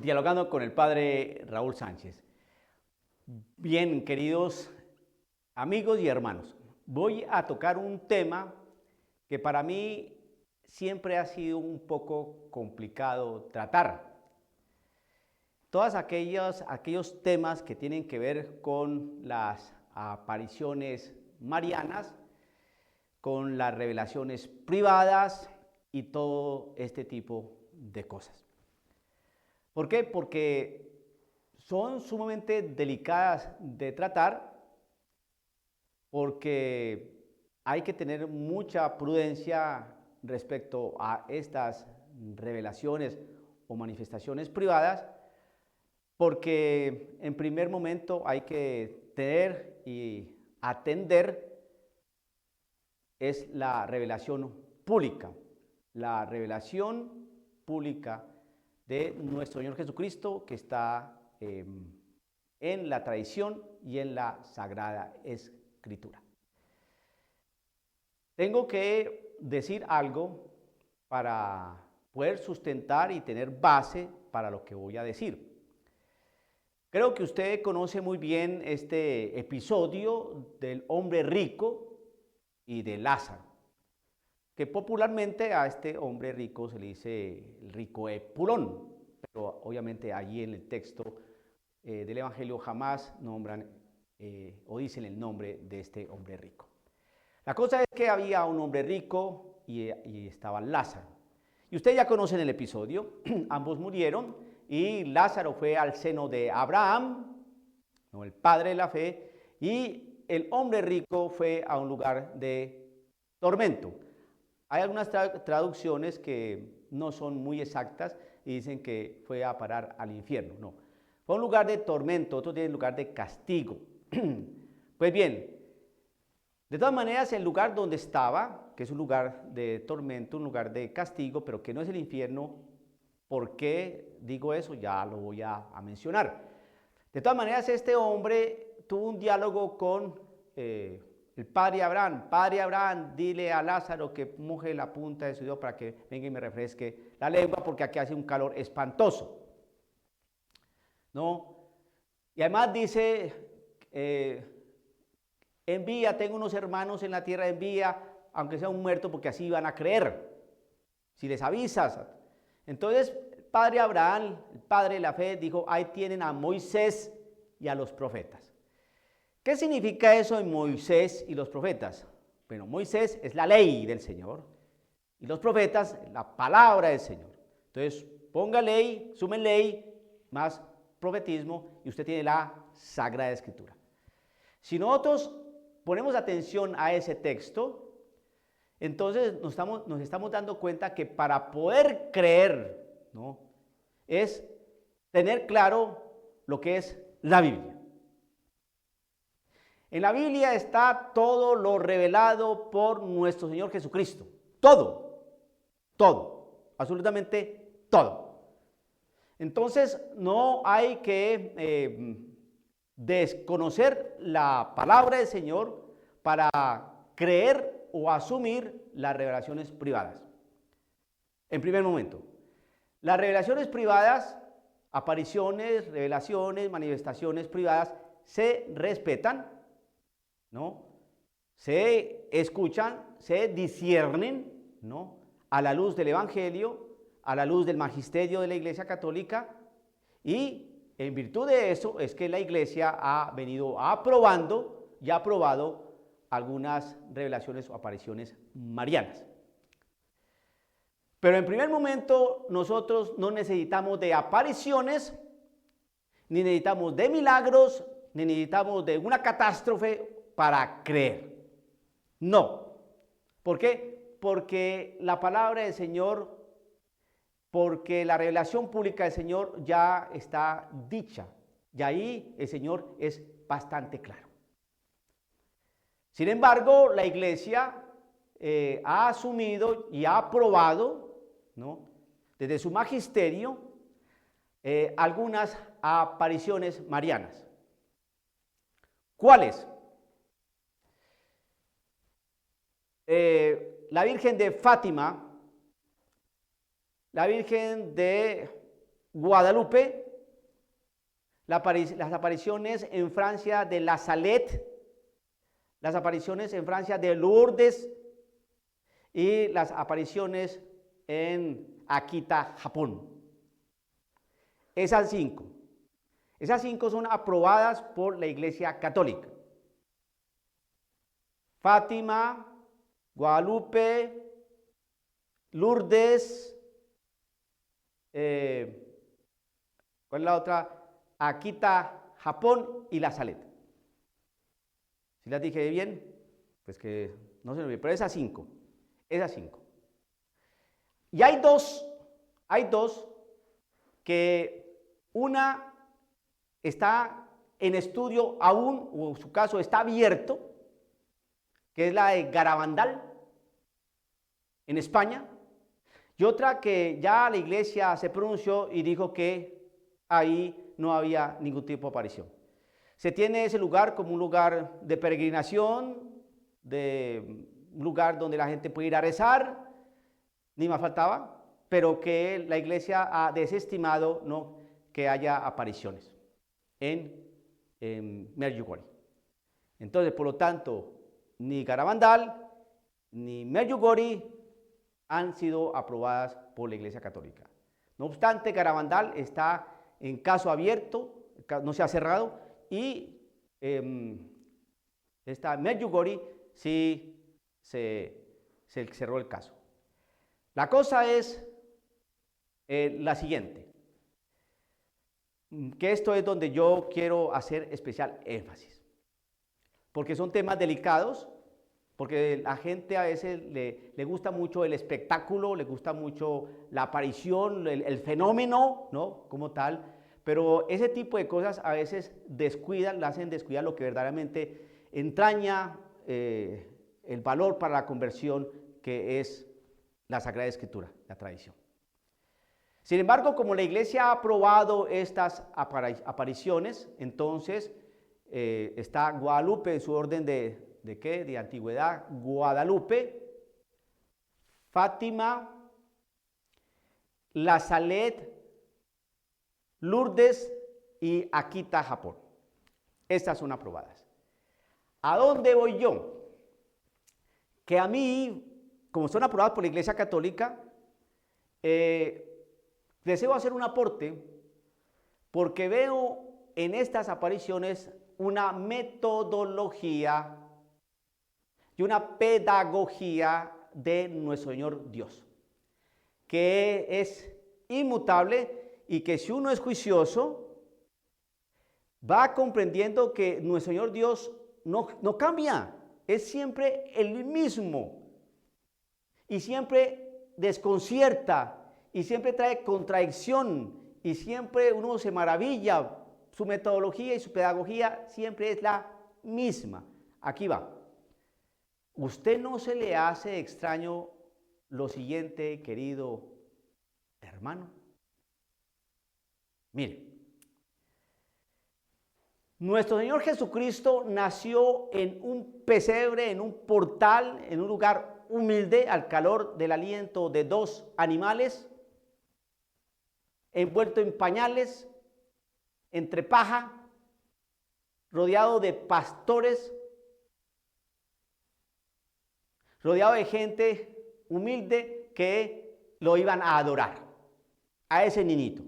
dialogando con el padre Raúl Sánchez. Bien, queridos amigos y hermanos, voy a tocar un tema que para mí siempre ha sido un poco complicado tratar. Todos aquellos temas que tienen que ver con las apariciones marianas, con las revelaciones privadas y todo este tipo de cosas. ¿Por qué? Porque son sumamente delicadas de tratar, porque hay que tener mucha prudencia respecto a estas revelaciones o manifestaciones privadas, porque en primer momento hay que tener y atender es la revelación pública de nuestro Señor Jesucristo, que está en la tradición y en la Sagrada Escritura. Tengo que decir algo para poder sustentar y tener base para lo que voy a decir. Creo que usted conoce muy bien este episodio del hombre rico y de Lázaro, que popularmente a este hombre rico se le dice el rico Epulón, pero obviamente allí en el texto del Evangelio jamás nombran o dicen el nombre de este hombre rico. La cosa es que había un hombre rico y estaba Lázaro. Y ustedes ya conocen el episodio, ambos murieron y Lázaro fue al seno de Abraham, ¿no?, el padre de la fe, y el hombre rico fue a un lugar de tormento. Hay algunas traducciones que no son muy exactas y dicen que fue a parar al infierno. No, fue un lugar de tormento, otros dicen lugar de castigo. Pues bien, de todas maneras, el lugar donde estaba, que es un lugar de tormento, un lugar de castigo, pero que no es el infierno, ¿por qué digo eso? Ya lo voy a mencionar. De todas maneras, este hombre tuvo un diálogo con el padre Abraham. Padre Abraham, dile a Lázaro que moje la punta de su dedo para que venga y me refresque la lengua, porque aquí hace un calor espantoso, ¿no? Y además dice, envía, tengo unos hermanos en la tierra, envía, aunque sea un muerto, porque así van a creer, si les avisas. Entonces, el padre Abraham, el padre de la fe, dijo, ahí tienen a Moisés y a los profetas. ¿Qué significa eso en Moisés y los profetas? Bueno, Moisés es la ley del Señor y los profetas la palabra del Señor. Entonces, ponga ley, sumen ley, más profetismo y usted tiene la Sagrada Escritura. Si nosotros ponemos atención a ese texto, entonces nos estamos dando cuenta que para poder creer, ¿no?, es tener claro lo que es la Biblia. En la Biblia está todo lo revelado por nuestro Señor Jesucristo. Todo, absolutamente todo. Entonces no hay que desconocer la palabra del Señor para creer o asumir las revelaciones privadas. En primer momento, las revelaciones privadas, apariciones, revelaciones, manifestaciones privadas, se respetan, ¿no?, se escuchan, se disciernen, ¿no?, a la luz del Evangelio, a la luz del magisterio de la Iglesia Católica, y en virtud de eso es que la Iglesia ha venido aprobando y ha aprobado algunas revelaciones o apariciones marianas. Pero en primer momento nosotros no necesitamos de apariciones, ni necesitamos de milagros, ni necesitamos de una catástrofe para creer. No. ¿Por qué? Porque la palabra del Señor, porque la revelación pública del Señor ya está dicha, y ahí el Señor es bastante claro. Sin embargo, la Iglesia ha asumido y ha aprobado, ¿no?, desde su magisterio algunas apariciones marianas. ¿Cuáles? La Virgen de Fátima, la Virgen de Guadalupe, las apariciones en Francia de La Salette, las apariciones en Francia de Lourdes y las apariciones en Akita, Japón. Esas cinco son aprobadas por la Iglesia Católica. Fátima, Guadalupe, Lourdes, ¿cuál es la otra? Akita, Japón y La Salette. Si las dije bien, pues que no se me olvide, pero esas cinco. Y hay dos que una está en estudio aún, o en su caso está abierto, que es la de Garabandal, en España, y otra que ya la iglesia se pronunció y dijo que ahí no había ningún tipo de aparición. Se tiene ese lugar como un lugar de peregrinación, de un lugar donde la gente puede ir a rezar, ni más faltaba, pero que la iglesia ha desestimado, ¿no?, que haya apariciones en Medjugorje. Entonces, por lo tanto, ni Garabandal ni Medjugorje han sido aprobadas por la Iglesia Católica. No obstante, Garabandal está en caso abierto, no se ha cerrado, y esta Medjugorje sí se cerró el caso. La cosa es la siguiente, que esto es donde yo quiero hacer especial énfasis, porque son temas delicados, porque la gente a veces le gusta mucho el espectáculo, le gusta mucho la aparición, el fenómeno, ¿no?, como tal, pero ese tipo de cosas a veces la hacen descuidar lo que verdaderamente entraña el valor para la conversión, que es la Sagrada Escritura, la tradición. Sin embargo, como la iglesia ha aprobado estas apariciones, entonces está Guadalupe en su orden ¿de qué? De antigüedad, Guadalupe, Fátima, La Salette, Lourdes y Akita, Japón. Estas son aprobadas. ¿A dónde voy yo? Que a mí, como son aprobadas por la Iglesia Católica, deseo hacer un aporte porque veo en estas apariciones una metodología y una pedagogía de nuestro Señor Dios, que es inmutable y que si uno es juicioso, va comprendiendo que nuestro Señor Dios no cambia, es siempre el mismo y siempre desconcierta y siempre trae contradicción y siempre uno se maravilla. Su metodología y su pedagogía siempre es la misma. Aquí va. ¿Usted no se le hace extraño lo siguiente, querido hermano? Mire, nuestro Señor Jesucristo nació en un pesebre, en un portal, en un lugar humilde, al calor del aliento de dos animales, envuelto en pañales, entre paja, rodeado de pastores, rodeado de gente humilde que lo iban a adorar, a ese niñito.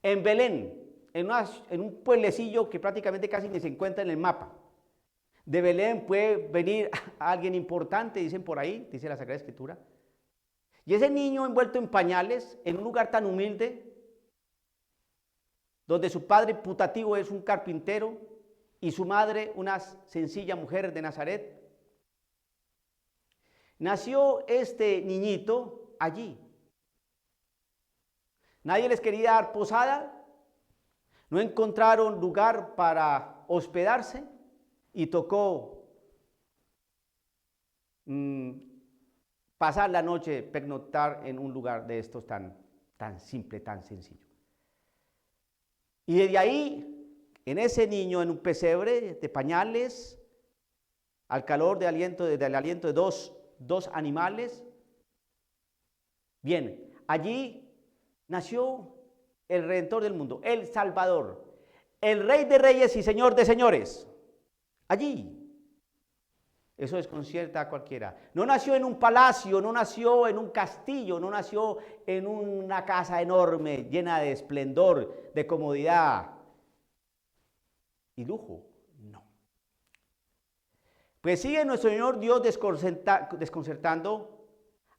En Belén, en un pueblecillo que prácticamente casi ni se encuentra en el mapa. De Belén puede venir alguien importante, dicen por ahí, dice la Sagrada Escritura. Y ese niño envuelto en pañales, en un lugar tan humilde, donde su padre putativo es un carpintero y su madre una sencilla mujer de Nazaret. Nació este niñito allí. Nadie les quería dar posada, no encontraron lugar para hospedarse y tocó pasar la noche, pernoctar en un lugar de estos tan simple, tan sencillo. Y desde ahí, en ese niño, en un pesebre de pañales, al calor del aliento de dos animales, bien, allí nació el Redentor del mundo, el Salvador, el Rey de Reyes y Señor de Señores. Allí. Eso desconcierta a cualquiera. No nació en un palacio, no nació en un castillo, no nació en una casa enorme, llena de esplendor, de comodidad y lujo. No. Pues sigue nuestro Señor Dios desconcertando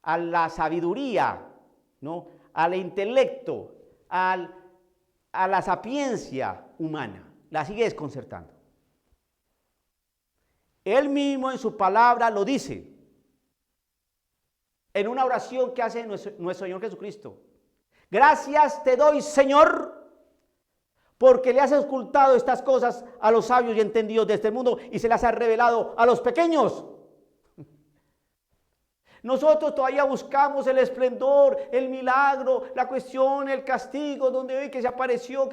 a la sabiduría, ¿no? Al intelecto, a la sapiencia humana. La sigue desconcertando. Él mismo en su palabra lo dice, en una oración que hace nuestro Señor Jesucristo. Gracias te doy, Señor, porque le has ocultado estas cosas a los sabios y entendidos de este mundo y se las has revelado a los pequeños. Nosotros todavía buscamos el esplendor, el milagro, la cuestión, el castigo, donde hoy que se apareció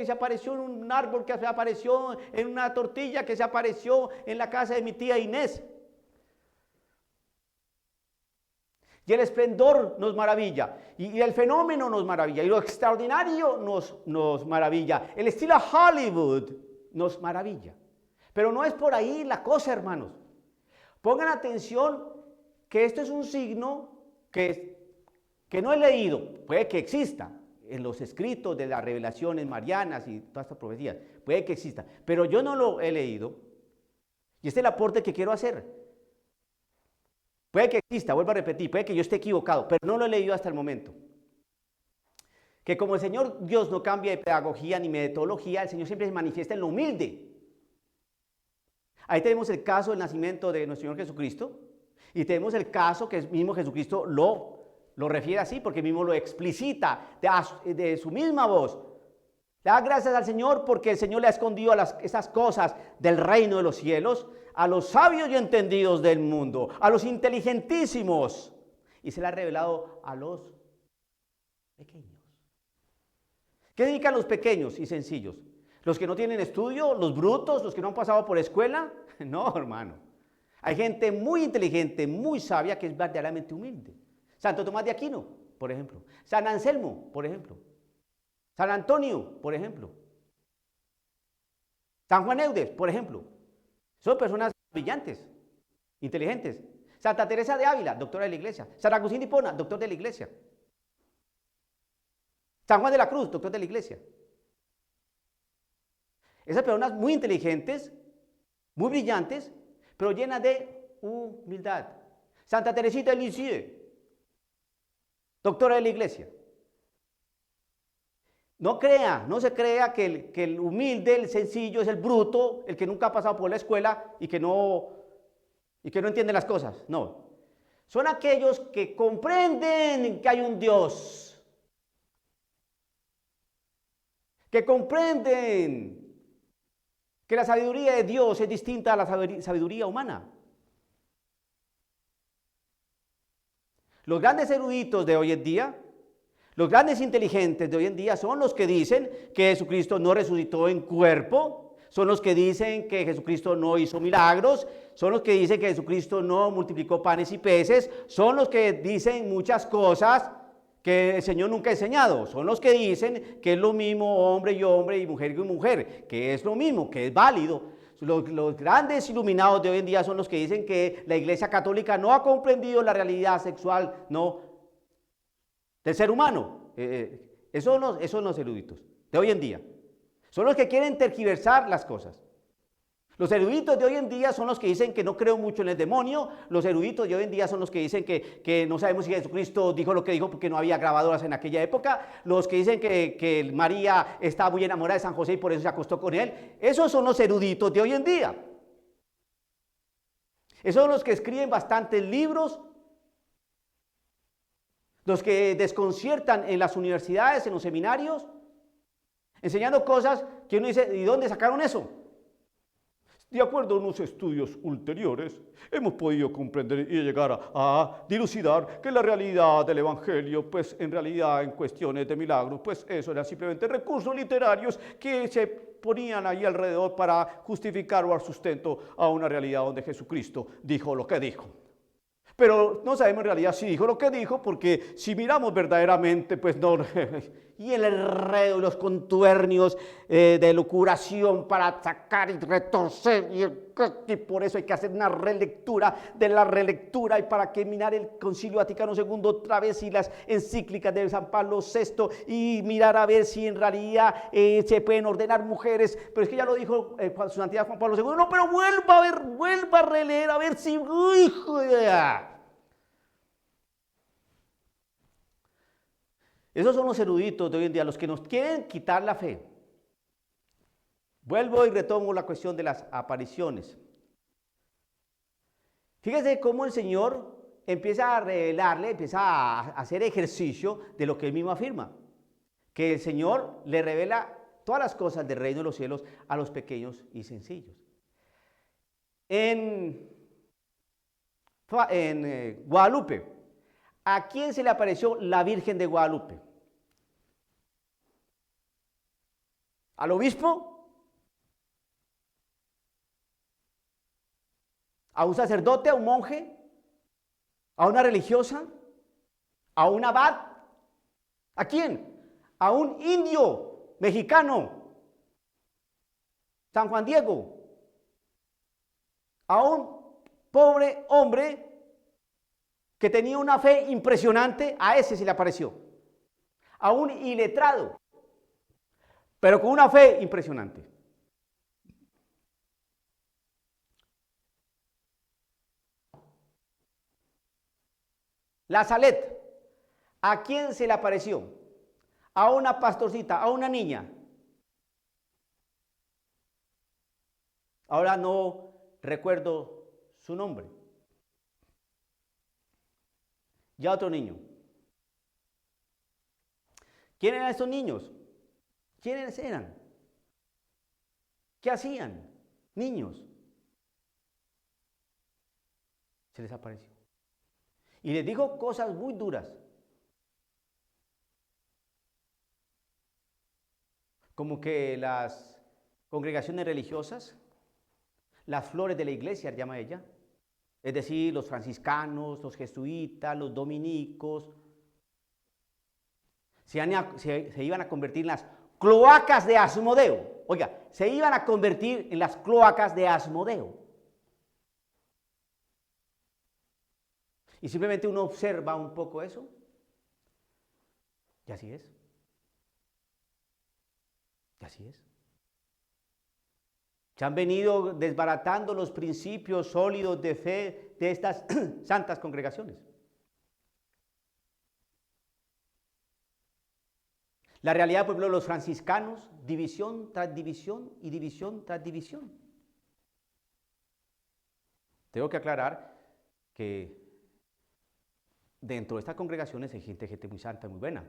en un árbol, que se apareció en una tortilla, que se apareció en la casa de mi tía Inés. Y el esplendor nos maravilla, y el fenómeno nos maravilla, y lo extraordinario nos maravilla. El estilo Hollywood nos maravilla. Pero no es por ahí la cosa, hermanos. Pongan atención que esto es un signo que no he leído, puede que exista en los escritos de las revelaciones marianas y todas estas profecías, puede que exista, pero yo no lo he leído, y este es el aporte que quiero hacer. Puede que exista, vuelvo a repetir, puede que yo esté equivocado, pero no lo he leído hasta el momento. Que como el Señor Dios no cambia de pedagogía ni metodología, el Señor siempre se manifiesta en lo humilde. Ahí tenemos el caso del nacimiento de nuestro Señor Jesucristo, y tenemos el caso que el mismo Jesucristo lo refiere así, porque mismo lo explicita de su misma voz. Le da gracias al Señor porque el Señor le ha escondido esas cosas del reino de los cielos a los sabios y entendidos del mundo, a los inteligentísimos, y se le ha revelado a los pequeños. ¿Qué dedican los pequeños y sencillos? ¿Los que no tienen estudio? ¿Los brutos? ¿Los que no han pasado por escuela? No, hermano. Hay gente muy inteligente, muy sabia, que es verdaderamente humilde. Santo Tomás de Aquino, por ejemplo. San Anselmo, por ejemplo. San Antonio, por ejemplo. San Juan Eudes, por ejemplo. Son personas brillantes, inteligentes. Santa Teresa de Ávila, doctora de la Iglesia. San Agustín de Hipona, doctor de la Iglesia. San Juan de la Cruz, doctor de la Iglesia. Esas personas muy inteligentes, muy brillantes, pero llena de humildad. Santa Teresita de Lisieux, doctora de la Iglesia. No se crea que el humilde, el sencillo, es el bruto, el que nunca ha pasado por la escuela y que no entiende las cosas. No. Son aquellos que comprenden que hay un Dios, que comprenden que la sabiduría de Dios es distinta a la sabiduría humana. Los grandes eruditos de hoy en día, los grandes inteligentes de hoy en día son los que dicen que Jesucristo no resucitó en cuerpo, son los que dicen que Jesucristo no hizo milagros, son los que dicen que Jesucristo no multiplicó panes y peces, son los que dicen muchas cosas que el Señor nunca ha enseñado. Son los que dicen que es lo mismo hombre y mujer y mujer, que es lo mismo, que es válido. Los grandes iluminados de hoy en día son los que dicen que la Iglesia Católica no ha comprendido la realidad sexual del ser humano. Esos son los eruditos de hoy en día. Son los que quieren tergiversar las cosas. Los eruditos de hoy en día son los que dicen que no creo mucho en el demonio. Los eruditos de hoy en día son los que dicen que no sabemos si Jesucristo dijo lo que dijo porque no había grabadoras en aquella época. Los que dicen que María estaba muy enamorada de San José y por eso se acostó con él. Esos son los eruditos de hoy en día. Esos son los que escriben bastantes libros, los que desconciertan en las universidades, en los seminarios, enseñando cosas que uno dice, ¿y dónde sacaron eso? De acuerdo a unos estudios ulteriores, hemos podido comprender y llegar a dilucidar que la realidad del Evangelio, pues en realidad en cuestiones de milagros, pues eso eran simplemente recursos literarios que se ponían ahí alrededor para justificar o dar sustento a una realidad donde Jesucristo dijo lo que dijo. Pero no sabemos en realidad si dijo lo que dijo, porque si miramos verdaderamente, pues no. Y el enredo y los contubernios de locuración para sacar y retorcer, y por eso hay que hacer una relectura de la relectura, y para que mirar el Concilio Vaticano II otra vez y las encíclicas de San Pablo VI, y mirar a ver si en realidad se pueden ordenar mujeres. Pero es que ya lo dijo su santidad Juan Pablo II. No, pero vuelva a ver, vuelva a releer, a ver si... ¡Hijo de... Esos son los eruditos de hoy en día, los que nos quieren quitar la fe. Vuelvo y retomo la cuestión de las apariciones. Fíjese cómo el Señor empieza a revelarle, empieza a hacer ejercicio de lo que él mismo afirma. Que el Señor le revela todas las cosas del reino de los cielos a los pequeños y sencillos. En Guadalupe, ¿a quién se le apareció la Virgen de Guadalupe? ¿Al obispo? ¿A un sacerdote? ¿A un monje? ¿A una religiosa? ¿A un abad? ¿A quién? A un indio mexicano, San Juan Diego. A un pobre hombre que tenía una fe impresionante, a ese se le apareció. A un iletrado, pero con una fe impresionante. La Salet, ¿a quién se le apareció? A una pastorcita, a una niña. Ahora no recuerdo su nombre. Ya otro niño. ¿Quién eran estos niños? ¿Quiénes eran? ¿Qué hacían? Niños. Se les apareció. Y les dijo cosas muy duras. Como que las congregaciones religiosas, las flores de la iglesia, llama ella, es decir, los franciscanos, los jesuitas, los dominicos, se iban a convertir en las cloacas de Asmodeo. Oiga, se iban a convertir en las cloacas de Asmodeo. Y simplemente uno observa un poco eso, y así es. Y así es. Se han venido desbaratando los principios sólidos de fe de estas santas congregaciones. La realidad, por ejemplo, de los franciscanos, división tras división y división tras división. Tengo que aclarar que dentro de estas congregaciones hay gente muy santa, muy buena.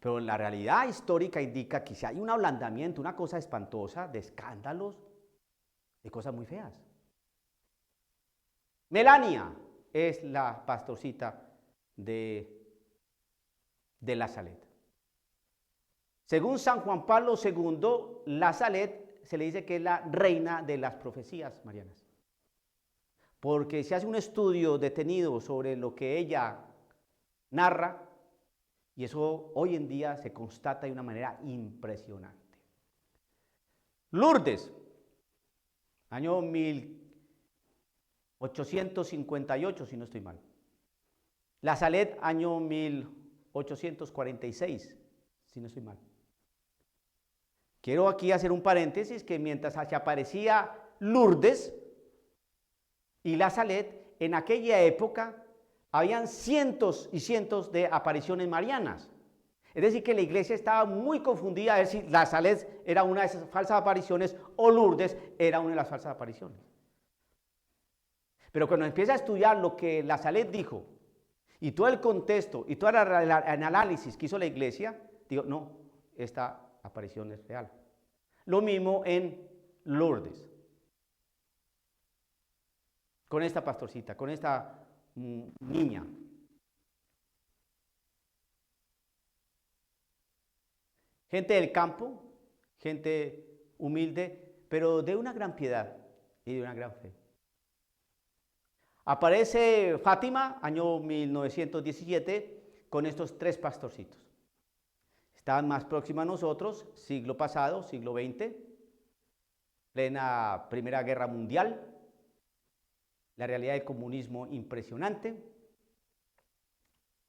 Pero la realidad histórica indica que si hay un ablandamiento, una cosa espantosa, de escándalos, de cosas muy feas. Melania es la pastorcita de La Salet. Según San Juan Pablo II, La Salet se le dice que es la reina de las profecías marianas. Porque se hace un estudio detenido sobre lo que ella narra, y eso hoy en día se constata de una manera impresionante. Lourdes, año 1858, si no estoy mal. La Salet, año 1846, si no estoy mal. Quiero aquí hacer un paréntesis que mientras se aparecía Lourdes y La Salet, en aquella época habían cientos y cientos de apariciones marianas. Es decir, que la iglesia estaba muy confundida a ver si La Salet era una de esas falsas apariciones o Lourdes era una de las falsas apariciones. Pero cuando empieza a estudiar lo que La Salet dijo y todo el contexto y todo el análisis que hizo la iglesia, digo, no, esta aparición es real. Lo mismo en Lourdes. Con esta pastorcita, con esta niña. Gente del campo, gente humilde, pero de una gran piedad y de una gran fe. Aparece Fátima, año 1917, con estos tres pastorcitos. Estaban más próximos a nosotros, siglo pasado, siglo XX, plena Primera Guerra Mundial, la realidad del comunismo impresionante,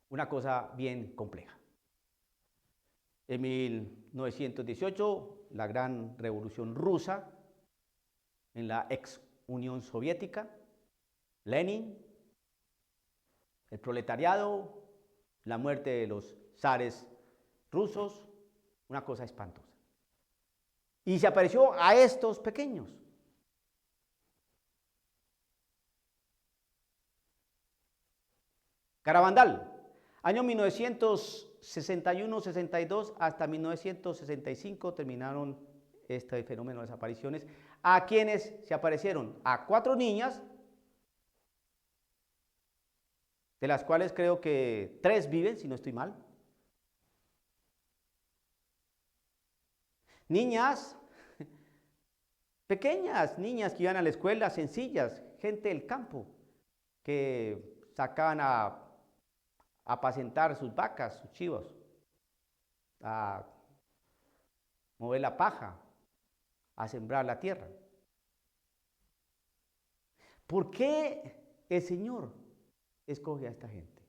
una cosa bien compleja. En 1918, la gran revolución rusa en la ex Unión Soviética, Lenin, el proletariado, la muerte de los zares rusos, una cosa espantosa. Y se apareció a estos pequeños. Garabandal, año 1961-62 hasta 1965 terminaron este fenómeno de desapariciones. ¿A quiénes se aparecieron? A 4 niñas, de las cuales creo que 3 viven, si no estoy mal. Niñas pequeñas, niñas que iban a la escuela, sencillas, gente del campo, que sacaban a apacentar sus vacas, sus chivos, a mover la paja, a sembrar la tierra. ¿Por qué el Señor escoge a esta gente?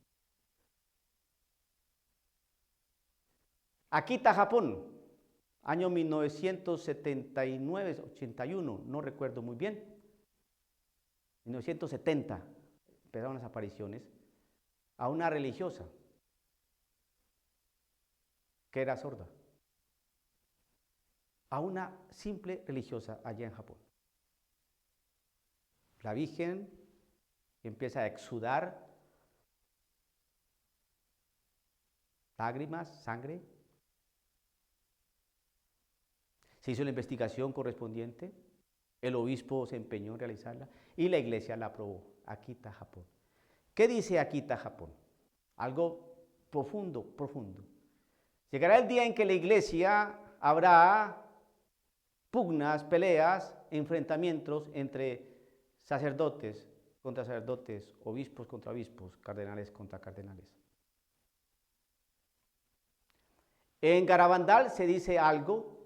Akita, Japón, año 1979-81, no recuerdo muy bien, 1970 empezaron las apariciones, a una religiosa que era sorda, a una simple religiosa allá en Japón. La Virgen empieza a exudar lágrimas, sangre. Se hizo la investigación correspondiente, el obispo se empeñó en realizarla y la iglesia la aprobó. Akita, Japón. ¿Qué dice Akita, Japón? Algo profundo, profundo. Llegará el día en que la iglesia habrá pugnas, peleas, enfrentamientos entre sacerdotes contra sacerdotes, obispos contra obispos, cardenales contra cardenales. En Garabandal se dice algo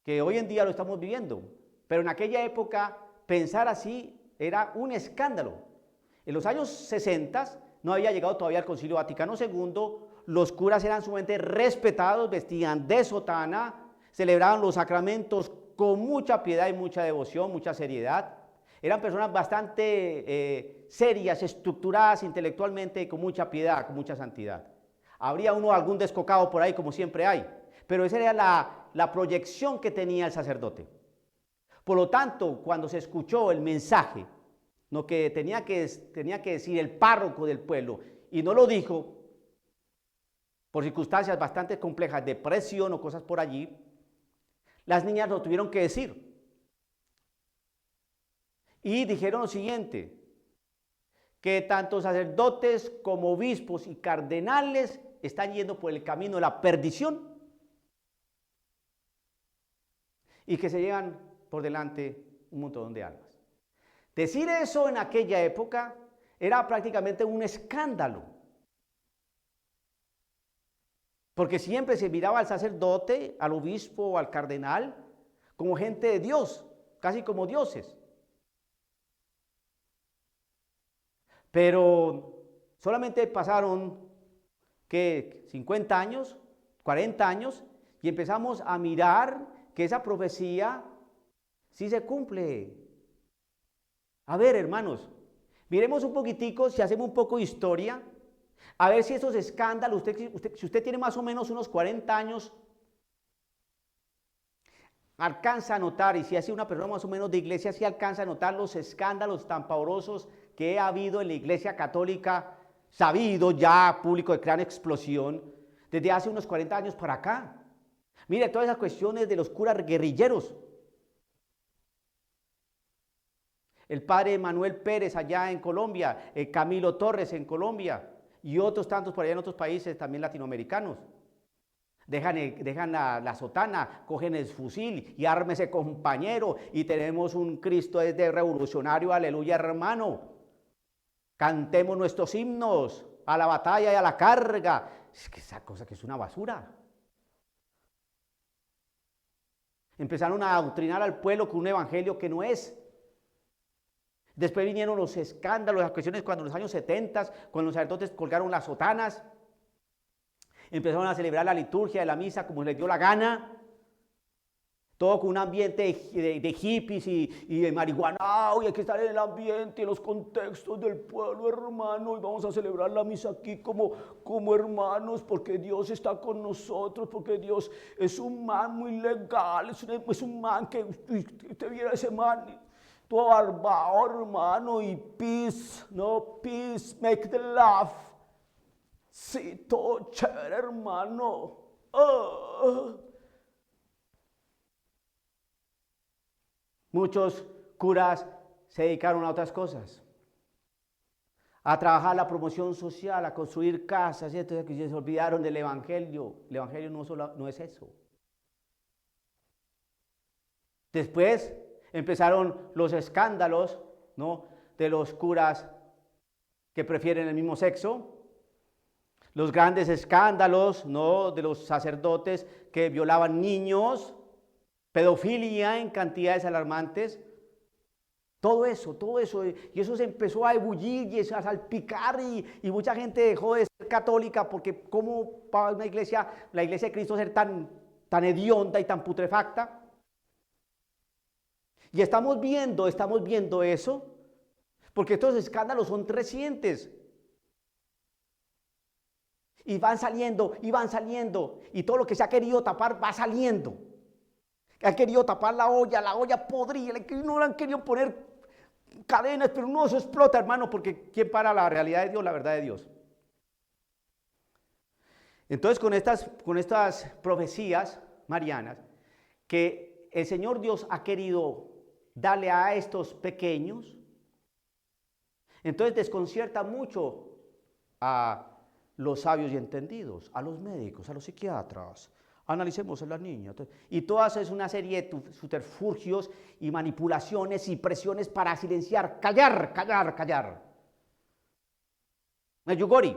que hoy en día lo estamos viviendo, pero en aquella época pensar así era un escándalo. En los años 60 no había llegado todavía el Concilio Vaticano II, los curas eran sumamente respetados, vestían de sotana, celebraban los sacramentos con mucha piedad y mucha devoción, mucha seriedad. Eran personas bastante serias, estructuradas intelectualmente, con mucha piedad, con mucha santidad. Habría algún descocado por ahí, como siempre hay, pero esa era la proyección que tenía el sacerdote. Por lo tanto, cuando se escuchó el mensaje, lo que tenía que decir el párroco del pueblo, y no lo dijo por circunstancias bastante complejas de presión o cosas por allí, las niñas lo tuvieron que decir. Y dijeron lo siguiente, que tanto sacerdotes como obispos y cardenales están yendo por el camino de la perdición y que se llevan por delante un montón de almas. Decir eso en aquella época era prácticamente un escándalo, porque siempre se miraba al sacerdote, al obispo o al cardenal como gente de Dios, casi como dioses. Pero solamente pasaron, ¿qué? 50 años, 40 años, y empezamos a mirar que esa profecía sí se cumple. A ver, hermanos, miremos un poquitico, si hacemos un poco de historia, a ver si esos escándalos, si usted tiene más o menos unos 40 años, alcanza a notar, y si hace una persona más o menos de iglesia, si alcanza a notar los escándalos tan pavorosos que ha habido en la iglesia católica, sabido ya, público de gran explosión, desde hace unos 40 años para acá. Mire, todas esas cuestiones de los curas guerrilleros. El padre Manuel Pérez allá en Colombia, Camilo Torres en Colombia y otros tantos por allá en otros países también latinoamericanos. Dejan la sotana, cogen el fusil y ármese compañero y tenemos un Cristo desde revolucionario, aleluya hermano. Cantemos nuestros himnos a la batalla y a la carga. Es que esa cosa que es una basura. Empezaron a adoctrinar al pueblo con un evangelio que no es. Después vinieron los escándalos, las cuestiones cuando en los años 70, cuando los sacerdotes colgaron las sotanas, empezaron a celebrar la liturgia de la misa como les dio la gana, todo con un ambiente de hippies y de marihuana. Hoy hay que estar en el ambiente, en los contextos del pueblo, hermano, y vamos a celebrar la misa aquí como hermanos, porque Dios está con nosotros, porque Dios es un man muy legal, es un man que usted viera ese man todo barbado, hermano, y peace, no, peace, make the laugh. Sí, todo chévere, hermano. Muchos curas se dedicaron a otras cosas, a trabajar la promoción social, a construir casas, ¿cierto? Que se olvidaron del evangelio. El evangelio no es eso. Después empezaron los escándalos, ¿no?, de los curas que prefieren el mismo sexo, los grandes escándalos, ¿no?, de los sacerdotes que violaban niños, pedofilia en cantidades alarmantes, todo eso, y eso se empezó a ebullir y a salpicar y mucha gente dejó de ser católica porque cómo va una iglesia, la iglesia de Cristo, ser tan hedionda y tan putrefacta. Y estamos viendo eso, porque estos escándalos son recientes. Y van saliendo, y todo lo que se ha querido tapar va saliendo. Han querido tapar la olla podrida, no le han querido poner cadenas, pero no, eso explota, hermano, porque ¿quién para la realidad de Dios, la verdad de Dios? Entonces, con estas profecías marianas, que el Señor Dios ha querido darle a estos pequeños, entonces desconcierta mucho a los sabios y entendidos, a los médicos, a los psiquiatras. Analicemos a la niña. Y todas es una serie de subterfugios y manipulaciones y presiones para silenciar, callar. Medjugorje.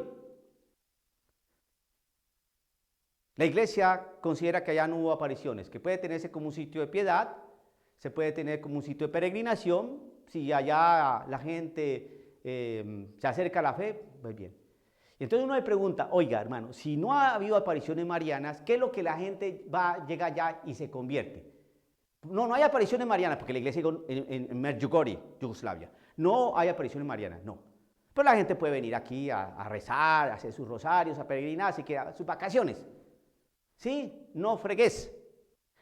La iglesia considera que allá no hubo apariciones, que puede tenerse como un sitio de piedad, se puede tener como un sitio de peregrinación, si allá la gente se acerca a la fe, pues bien. Y entonces uno le pregunta, oiga hermano, si no ha habido apariciones marianas, ¿qué es lo que la gente llega allá y se convierte? No hay apariciones marianas, porque la iglesia en Medjugorje, Yugoslavia, no hay apariciones marianas, no. Pero la gente puede venir aquí a rezar, a hacer sus rosarios, a peregrinar, si quiere, sus vacaciones. ¿Sí? No fregues.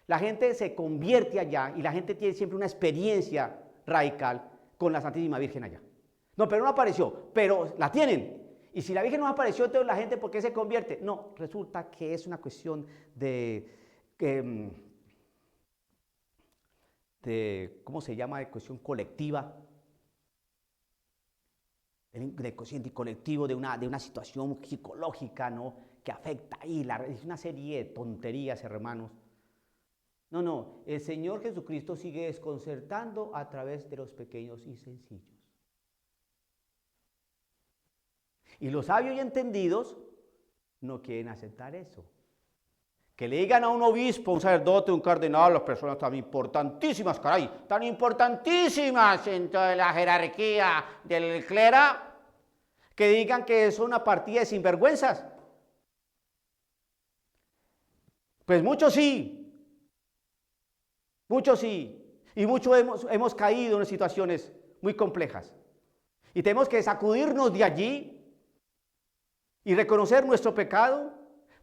La gente se convierte allá y la gente tiene siempre una experiencia radical con la Santísima Virgen allá. No, pero no apareció, pero la tienen. Y si la Virgen no apareció, entonces la gente, ¿por qué se convierte? No, resulta que es una cuestión de ¿cómo se llama? De cuestión colectiva. De cociente colectivo, de una situación psicológica, ¿no?, que afecta ahí, es una serie de tonterías, hermanos. No, el Señor Jesucristo sigue desconcertando a través de los pequeños y sencillos. Y los sabios y entendidos no quieren aceptar eso. Que le digan a un obispo, un sacerdote, un cardenal, las personas tan importantísimas, caray, tan importantísimas en toda la jerarquía del clero, que digan que es una partida de sinvergüenzas. Pues muchos sí, y muchos hemos caído en situaciones muy complejas. Y tenemos que sacudirnos de allí y reconocer nuestro pecado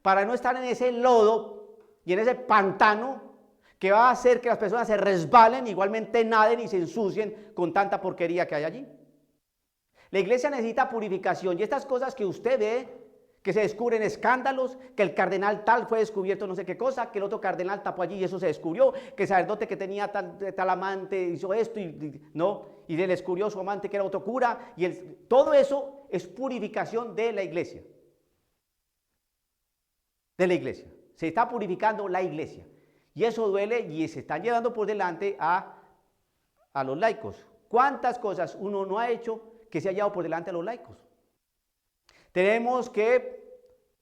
para no estar en ese lodo y en ese pantano que va a hacer que las personas se resbalen, igualmente naden y se ensucien con tanta porquería que hay allí. La iglesia necesita purificación y estas cosas que usted ve, que se descubren escándalos, que el cardenal tal fue descubierto no sé qué cosa, que el otro cardenal tapó allí y eso se descubrió, que el sacerdote que tenía tal amante hizo esto y le descubrió su amante que era otro cura, y todo eso es purificación de la iglesia. se está purificando la iglesia. Y eso duele y se están llevando por delante a los laicos. ¿Cuántas cosas uno no ha hecho que se ha llevado por delante a los laicos? Tenemos que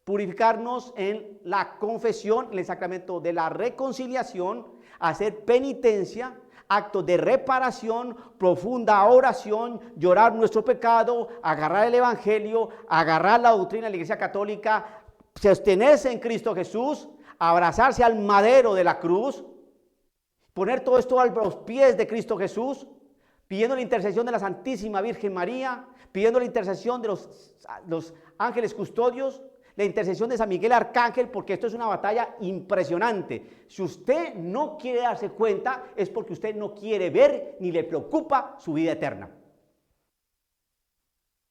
purificarnos en la confesión, en el sacramento de la reconciliación, hacer penitencia, actos de reparación, profunda oración, llorar nuestro pecado, agarrar el evangelio, agarrar la doctrina de la Iglesia Católica, sostenerse en Cristo Jesús, abrazarse al madero de la cruz, poner todo esto a los pies de Cristo Jesús, pidiendo la intercesión de la Santísima Virgen María, pidiendo la intercesión de los ángeles custodios, la intercesión de San Miguel Arcángel, porque esto es una batalla impresionante. Si usted no quiere darse cuenta, es porque usted no quiere ver ni le preocupa su vida eterna.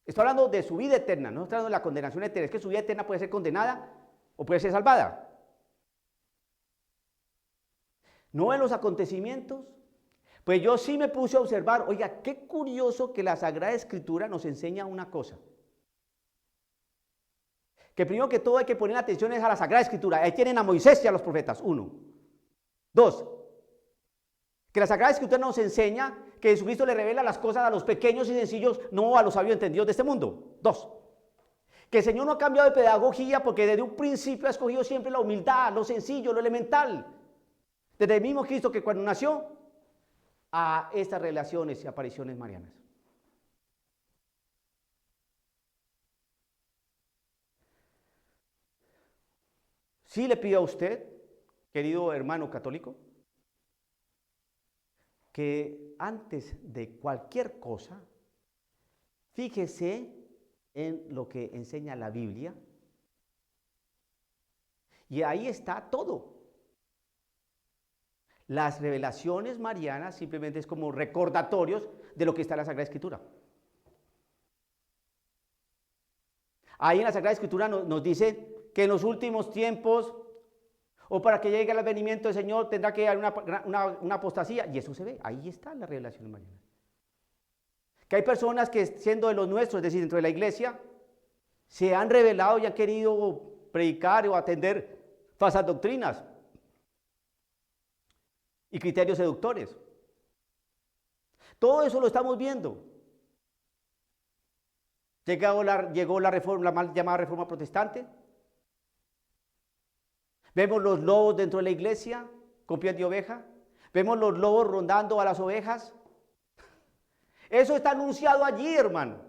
Estoy hablando de su vida eterna, no estoy hablando de la condenación eterna. Es que su vida eterna puede ser condenada o puede ser salvada. ¿No en los acontecimientos? Pues yo sí me puse a observar, oiga, qué curioso que la Sagrada Escritura nos enseña una cosa. Que primero que todo hay que poner atención a la Sagrada Escritura. Ahí tienen a Moisés y a los profetas, 1. 2, que la Sagrada Escritura nos enseña que Jesucristo le revela las cosas a los pequeños y sencillos, no a los sabios entendidos de este mundo. 2, que el Señor no ha cambiado de pedagogía porque desde un principio ha escogido siempre la humildad, lo sencillo, lo elemental. Desde el mismo Cristo que cuando nació, a estas revelaciones y apariciones marianas. Sí le pido a usted, querido hermano católico, que antes de cualquier cosa, fíjese en lo que enseña la Biblia, y ahí está todo. Las revelaciones marianas simplemente es como recordatorios de lo que está en la Sagrada Escritura. Ahí en la Sagrada Escritura nos dice que en los últimos tiempos, o para que llegue el advenimiento del Señor, tendrá que haber una apostasía, y eso se ve, ahí está la revelación mariana. Que hay personas que siendo de los nuestros, es decir, dentro de la iglesia, se han revelado y han querido predicar o atender falsas doctrinas y criterios seductores. Todo eso lo estamos viendo. Llegó la reforma, la mal llamada reforma protestante. Vemos los lobos dentro de la iglesia con piel de oveja. Vemos los lobos rondando a las ovejas. Eso está anunciado allí, hermano.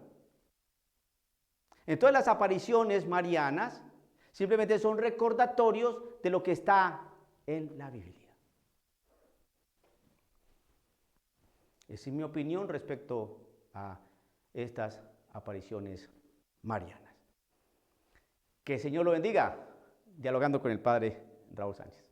Entonces las apariciones marianas simplemente son recordatorios de lo que está en la Biblia. Esa es mi opinión respecto a estas apariciones marianas. Que el Señor lo bendiga, dialogando con el Padre Raúl Sánchez.